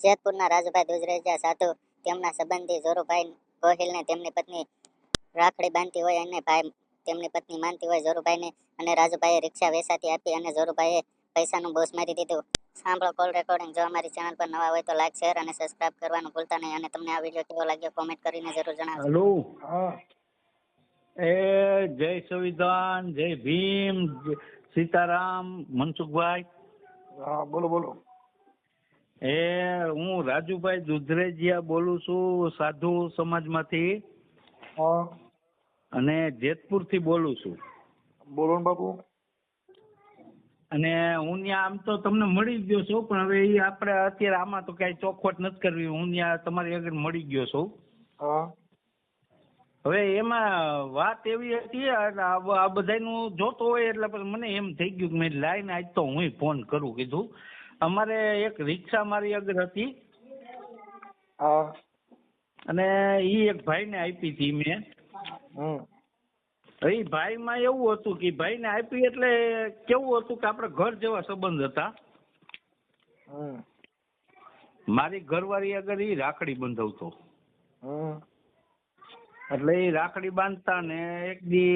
જેતપુરના રાજુભાઈ દુધરેજા સાધુ તેમના સંબંધી જોરુભાઈ ગોહિલને તેમની પત્ની રાખડી બાંધતી હોય અને ભાઈ તેમની પત્ની માનતી હોય જોરુભાઈને, અને રાજુભાઈએ રિક્ષા વેચાતી આપી અને જોરુભાઈએ પૈસાનું બોસ મારી દીધું. સાંભળો કોલ રેકોર્ડિંગ. જો અમારી ચેનલ પર નવા હોય તો લાઈક, શેર અને સબસ્ક્રાઇબ કરવાનું ભૂલતા નહીં. અને તમને આ વિડીયો કેવો લાગ્યો કોમેન્ટ કરીને જરૂર જણાવજો. હેલો. હા જય સંવિધાન, જય ભીમ, સીતારામ. મનસુખભાઈ, હા બોલો બોલો. હું રાજુભાઈ દુધરેજિયા બોલું છું, સાધુ સમાજમાંથી, હા અને જેતપુર થી બોલું છું. બોલો ને બાપુ. અને હું ત્યાં આમ તો તમને મળી ગયો છું, પણ હવે એ આપણે અત્યારે આમાં તો કઈ ચોખવટ નથી કરવી. હું ત્યાં તમારી આગળ મળી ગયો છું. હા હવે એમાં વાત એવી હતી, આ બધાનું જોતો હોય એટલે પછી મને એમ થઈ ગયું કે મેં લાઈને આજ તો હું ફોન કરું. કીધું અમારે એક રિક્ષા મારી આગળ હતી, હા અને એ એક ભાઈને આપી હતી મેં. હમ એ ભાઈમાં એવું હતું કે ભાઈને આપી એટલે કેવું હતું કે આપણે ઘર જેવા સંબંધ હતા. હમ મારી ઘરવાળી આગળ એ રાખડી બંધાવતો, હમ એટલે એ રાખડી બાંધતા ને એક દી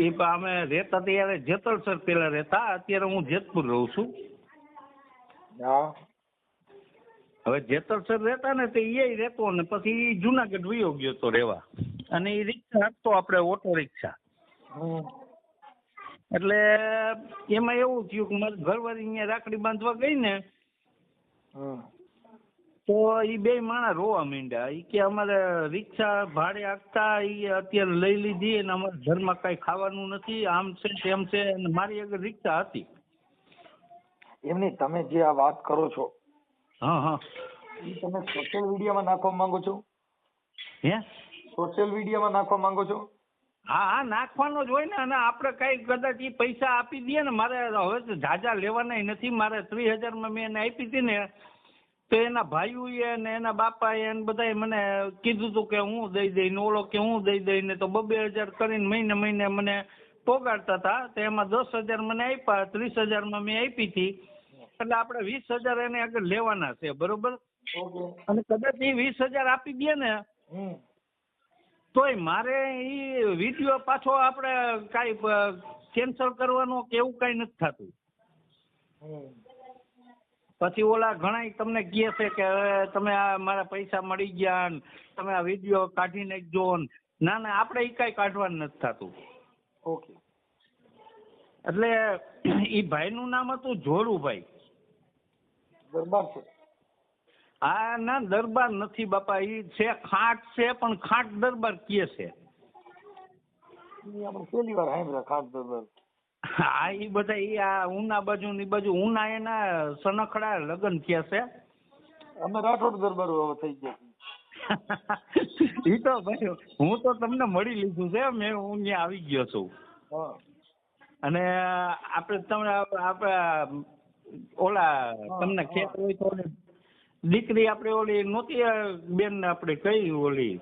એ અમે રહેતા ત્યારે જેતલસર પેલા રહેતા, અત્યારે હું જેતપુર રહું છું. હા હવે જેતલસર રહેતા ને તે એ રહેતો ને પછી ઈ જુનાગઢ વયો ગયો તો રહેવા, અને એ રિક્ષા આપતો આપણે ઓટો રિક્ષા. હમ એટલે એમાં એવું થયું કે મારી ઘરવાળી અહીંયા રાખડી બાંધવા ગઈ ને હમ તો એ બે માણસ રોવા માંડ્યા. એ કે અમારે રિક્ષા ભાડે આપતા એ અત્યારે લઈ લીધી અને અમારા ઘરમાં કઈ ખાવાનું નથી, આમ છે તેમ છે. અને મારી આગળ રિક્ષા હતી. એમની તમે જે આ વાત કરો છો હા હા. એ તમે સોશિયલ મીડિયામાં નાખવા માંગો છો? હે? સોશિયલ મીડિયામાં નાખવા માંગો છો? હા હા, નાખવાનો જ હોય ને. અને આપણે કઈ કદાચ એ પૈસા આપી દઈએ ને, મારે હવે તો ઝાઝા લેવાના નથી. મારે 30,000 મેં એને આપી હતી ને, તો એના ભાઈઓએ ને એના બાપાએ ને બધાએ મને કીધું હતું કે હું દઈ દઈ ને ઓલો કે હું દઈ દઈ ને, તો 2,000 કરીને મહિને મહિને મને પોગાડતા હતા. તો એમાં 10,000 મને આપ્યા, 30,000 મેં આપી હતી. એટલે આપણે 20,000 એને આગળ લેવાના છે, બરોબર? ઓકે. અને કદાચ એ 20,000 આપી દે ને હમ તોય મારે એ વિડીયો પાછો આપણે કાંઈ કેન્સલ કરવાનો કે એવું કાંઈ નથી થતું. હમ પછી ઓલા ઘણા તમને કહે છે કે હવે તમે આ મારા પૈસા મળી ગયા ને તમે આ વિડીયો કાઢી નાખજો ને. ના ના, આપણે એ કાંઈ કાઢવાનું નથી થતું. ઓકે. એટલે એ ભાઈનું નામ હતું જોરુભાઈ. દરબાર છે? હા ના, દરબાર નથી બાપા. એ છે ખાટ છે, પણ ખાટ દરબાર કહે છે. એ આપણે પહેલી વાર સાંભળ્યા ખાટ દરબાર. હા, એ બધા એ આ ઉના બાજુ ની બાજુ ઉના એના સનખડા લગ્ન થયા છે. અમે રાઠોડ દરબાર હવે થઈ ગયા. એ તો ભાઈ હું તો તમને મળી લીધું છે. હું ત્યાં આવી ગયો છું. હા અને આપણે તમને આપણે ઓલા તમને ખેત હોય તો દીકરી આપણે ઓલી નહોતી બેન આપણે કઈ ઓલી,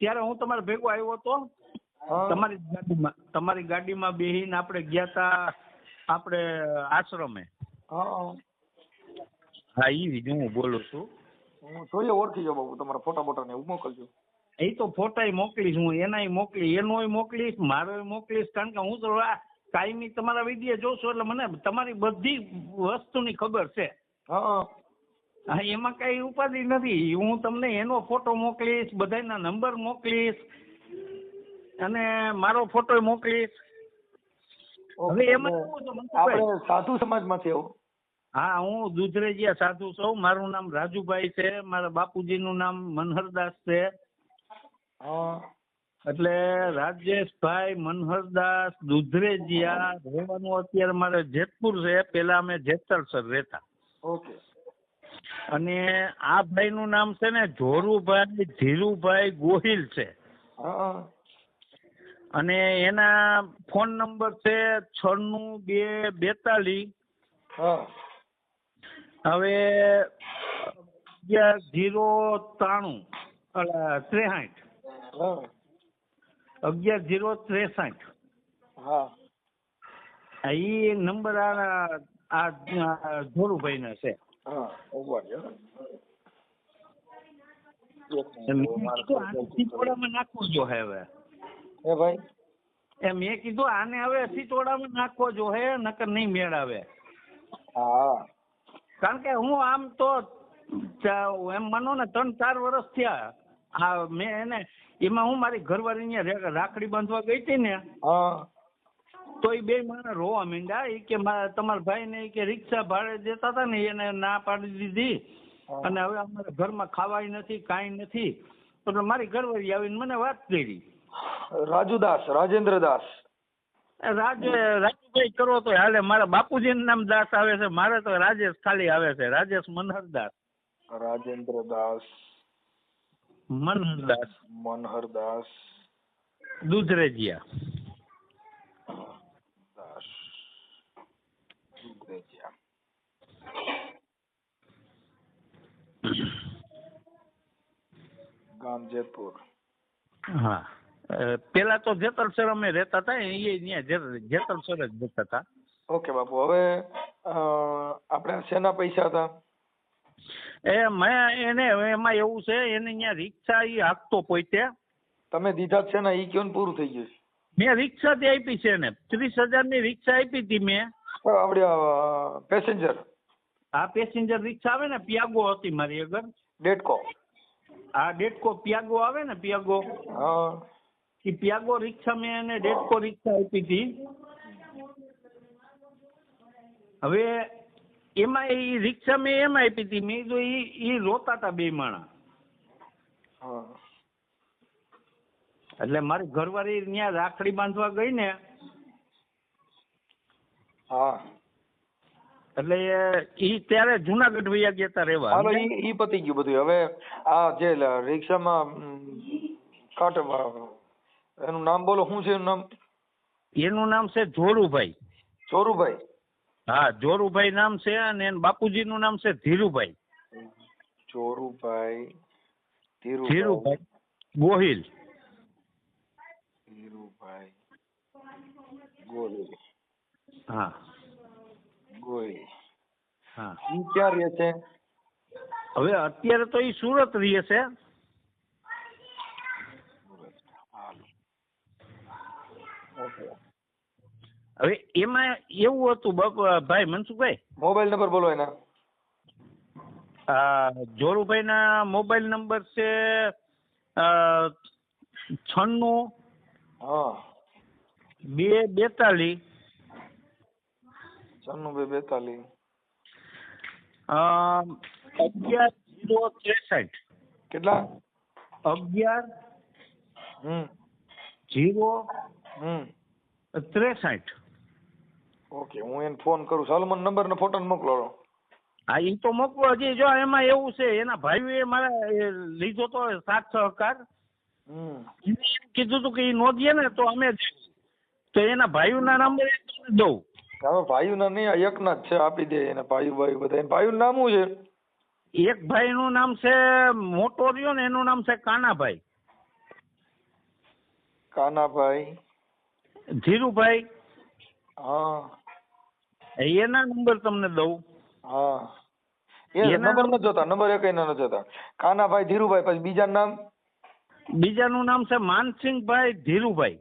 ત્યારે હું તમારે ભેગો આવ્યો હતો. તમારી ગાડીમાં બેહીને આપણે ગયા તા આપણે આશ્રમે. હા હા, એ હું બોલું છું. હું જોઈએ ઓળખી જાઉં બાબુ. તમારા ફોટા બોટા ને એવું મોકલજો. એ તો ફોટા મોકલીશ હું, એનાય મોકલીશ, એનોય મોકલીશ, મારોય મોકલીશ. કારણ કે હું તો કાયમી તમારા વિડીયો જોઉં છું એટલે મને તમારી બધી વસ્તુની ખબર છે. હા હા, એમાં કઈ ઉપાધિ નથી. હું તમને એનો ફોટો મોકલીશ, બધાના નંબર મોકલીશ, અને મારો ફોટો મોકલીશ. હવે એમાં આપણે સાધુ સમાજમાંથી આવો? હા, હું દુધરેજિયા સાધુ છું. મારું નામ રાજુભાઈ છે. મારા બાપુજીનું નામ મનહરદાસ છે. હા એટલે રાજેશભાઈ મનહરદાસ દુધરેજિયા. રહેવાનું અત્યારે મારે જેતપુર છે. પેલા અમે જેતલસર રહેતા. ઓકે. અને આ ભાઈનું નામ છે ને જોરુભાઈ ધીરુભાઈ ગોહિલ છે. હા અને એના ફોન નંબર છે 96 2 42 હા હવે 11 0 63 હા એ નંબર આ જોરુભાઈ ના છે. હા ઉભા રહ્યો. એક મેં મિનિટ, હવે મારે કીધું આને સિતોડામાં નાખવો જો હવે હે ભાઈ મેં કીધું આને હવે સિતોડામાં નાખવો જો હે નકર નહીં મેળ આવે. હા કારણ કે હું આમ તો એમ માનો ને 3-4 વર્ષ થયા આ મેં એને એમાં હું મારી ઘરવાળી અહીંયા રાખડી બાંધવા ગઈ હતી ને હા તો એ બે માણસ રોવા માંડ્યા એ કે તમારા ભાઈને કે રિક્ષા ભાડે દેતા હતા ને એને ના પાડી દીધી અને હવે અમારા ઘરમાં ખાવાય નથી કાંઈ નથી એટલે મારી ઘરવાળી આવીને મને વાત કરી. રાજુદાસ રાજેન્દ્રદાસ રાજુભાઈ કરો તો હાલે મારા બાપુજીનું નામ દાસ આવે છે મારે તો રાજેશ ખાલી આવે છે રાજેશ મનહરદાસ રાજેન્દ્રદાસ મનહરદાસ મનહરદાસ દુધરેજિયા. દાસ દુધરેજિયા. ગામ જેતપુર. હા પેલા તો જેતલસર અમે રહેતા હતા એ જેતલસર જ રહેતા હતા. ઓકે બાપુ, હવે આપણે શેના પૈસા હતા? મેં એને એમાં એવું છે એને અહીંયા રિક્ષા એ હાંકતો પોતે. તમે દીધા છે ને ઈ કયો ને પૂરું થઈ ગયું છે. મેં રિક્ષા તે આપી છે ને 30,000 ની રિક્ષા આપી હતી મેં. આપણે પેસેન્જર આ પેસેન્જર રિક્ષા આવે ને પિયાગો હતી મારી આગળ. ડેટકો. આ ડેટકો પિયાગો આવે ને પિયાગો હા એ પિયાગો રિક્ષા મેં એને ડેટકો રિક્ષા આપી હતી. હવે એમાં એ રિક્ષા મેં એમ આપી હતી મેં જો એ રોતા હતા બે માણા. હા એટલે મારી ઘરવાળી ત્યાં રાખડી બાંધવા ગઈ ને હા એટલે ઈ ત્યારે જુનાગઢ વયા ગયા તા રહેવા. હાલો ઈ પતી ગયું બધું. હવે આ જે રિક્ષામાં કાટ એનું નામ બોલો, શું છે એનું નામ? એનું નામ છે જોરુભાઈ. ચોરુભાઈ. હા જોરુભાઈ નામ છે અને એના બાપુજીનું નામ છે ધીરુભાઈ. ચોરુભાઈ ધીરુભાઈ ગોહિલ. ધીરુભાઈ ગોહિલ. હા ગોહિલ. હા ઈ ક્યાં રહે છે? હવે અત્યારે તો એ સુરત રહે છે. હવે એમાં એવું હતું ભાઈ મનસુખભાઈ, મોબાઈલ નંબર બોલો એના. જોરુભાઈ ના મોબાઈલ નંબર છે 96 હા 242 96 11063. કેટલા? 11063. ઓકે, હું એને ફોન કરું. ચાલો મને નંબર ને ફોટો મોકલો. હા એ તો મોકલો. હજી જો એમાં એવું છે એના ભાઈએ મારા લીધો તો 7 સહકાર. કીધું તું કે એ નોંધીએ ને તો અમે તો એના ભાઈઓના નંબર તમને દઉં. હવે ભાઈઓના નહીં, આ એકના જ છે, આપી દે એને. ભાઈ બધા ભાઈઓનું નામ શું છે? એક ભાઈનું નામ છે મોટો રહ્યો ને એનું નામ છે કાનાભાઈ. કાનાભાઈ. ધીરુભાઈ. હા એના નંબર તમને દઉં. હા એ નંબર નથી જોતા, નંબર એક નથી જોતા. કાનાભાઈ ધીરુભાઈ, પછી બીજા નામ? બીજાનું નામ છે માનસિંહભાઈ ધીરુભાઈ.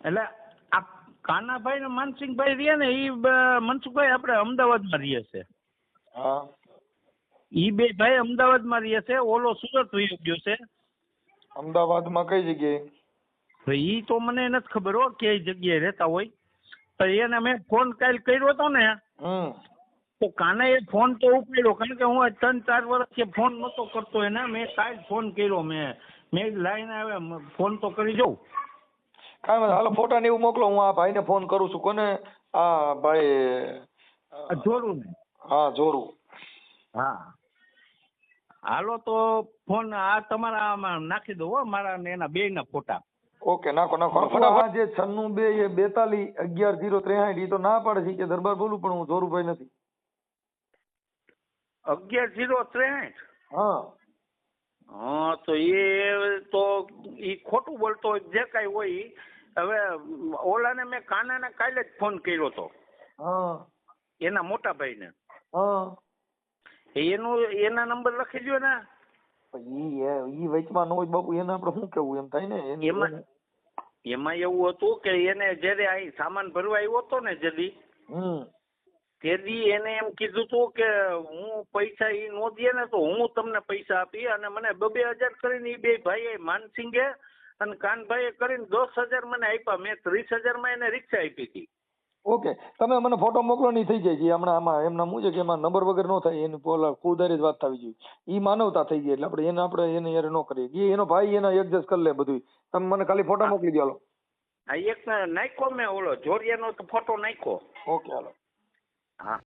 એટલે આ કાનાભાઈ ને માનસિંહભાઈ રહે ને એ મનસુખભાઈ આપણે અમદાવાદમાં રહીએ છે. હા ઈ બે ભાઈ અમદાવાદમાં રહે છે. ઓલો સુરત વયો ગયો છે. અમદાવાદમાં કઈ જગ્યાએ? તો ઈ તો મને નથી ખબર હો કઈ જગ્યાએ રહેતા હોય. તો એને મેં ફોન કાલ કર્યો હતો ને તો કાનાએ ફોન તો ઉપાડ્યો, કારણ કે હું 3-4 વર્ષથી ફોન નહોતો કરતો એને. મેં કાલ ફોન કર્યો. મેં લાઈને આવે ફોન તો કરી જઉં. કાંઈ વાંધો. હાલો ફોટા ને એવું મોકલો, હું આ ભાઈને ફોન કરું છું. કોને? આ ભાઈ જોરું ને? હા જોરું. હા હાલો તો ફોન આ તમારા આમાં નાખી દો હો, મારા ને એના બેયના ફોટા. ઓકે નાખો નાખો ફટાફટ. જે 96-2-42-11-063 ઈ તો ના પાડે છે કે દરબાર બોલું, પણ હું જોરુભાઈ નથી. 11-063? હા હા તો એ ખોટું બોલતો હોય જે કાંઈ હોય ઈ. હવે ઓલાને મેં કાનાને કાલે જ ફોન કર્યો હતો, હા એના મોટા ભાઈને. હા એના નંબર લખી દો ને. ઈ વચમાં ન હોય બાપુ, એને આપણે શું કેવું એમ થાય ને એમાં એવું હતું કે એને જયારે અહીં સામાન ભરવા આવ્યો હતો ને જદી, તેથી એને એમ કીધું હતું કે હું પૈસા ઈ નો દે ને તો હું તમને પૈસા આપી, અને મને 2,000 કરીને ઈ બે ભાઈએ માનસિંગે અને કાનભાઈએ કરીને 10,000 મને આપ્યા. મેં 30,000 માં એને રિક્ષા આપી હતી. ઓકે, તમે મને ફોટો મોકલો ને થઈ જાય છે હમણાં. આમાં એમના શું છે કે એમાં નંબર વગર ન થાય, એની પોલા ખુદારી જ વાત થવી જોઈએ. ઈ માનવતા થઈ ગઈ એટલે આપણે એને યાર ન કરીએ. એનો ભાઈ એના એડજસ્ટ કરી લે બધું. તમે મને ખાલી ફોટો મોકલી દો. હાલો એક નાખ્યો મેં, ઓલો જોરિયાનો ફોટો નાખ્યો. ઓકે હાલો. હા.